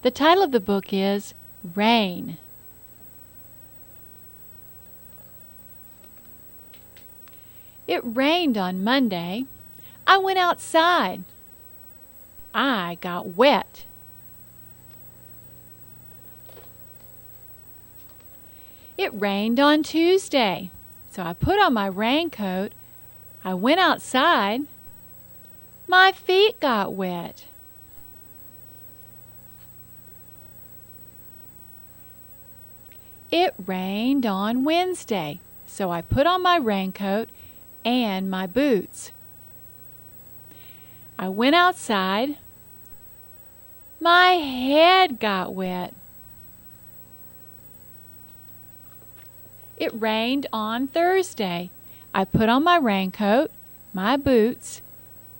The title of the book is Rain. It rained on Monday. I went outside. I got wet. It rained on Tuesday, so I put on my raincoat. I went outside. My feet got wet. It rained on Wednesday, so I put on my raincoat and my boots. I went outside. My head got wet. It rained on Thursday. I put on my raincoat, my boots,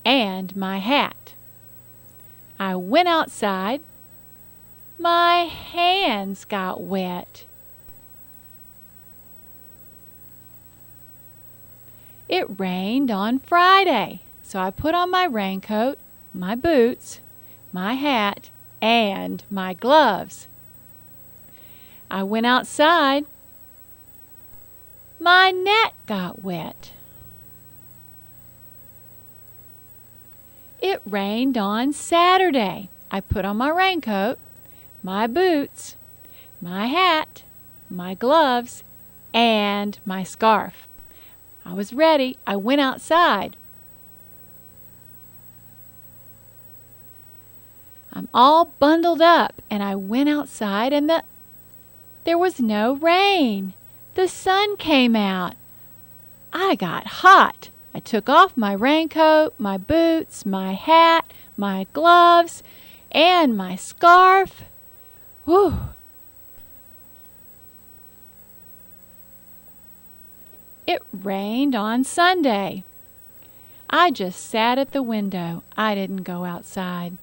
and my hat. I went outside. My hands got wet. It rained on Friday, so I put on my raincoat, my boots, my hat, and my gloves. I went outside. My net got wet. It rained on Saturday. I put on my raincoat, my boots, my hat, my gloves, and my scarf. I was ready. I went outside. I'm all bundled up, and I went outside, and there was no rain. The sun came out. I got hot. I took off my raincoat, my boots, my hat, my gloves, and my scarf. Whew! It rained on Sunday. I just sat at the window. I didn't go outside.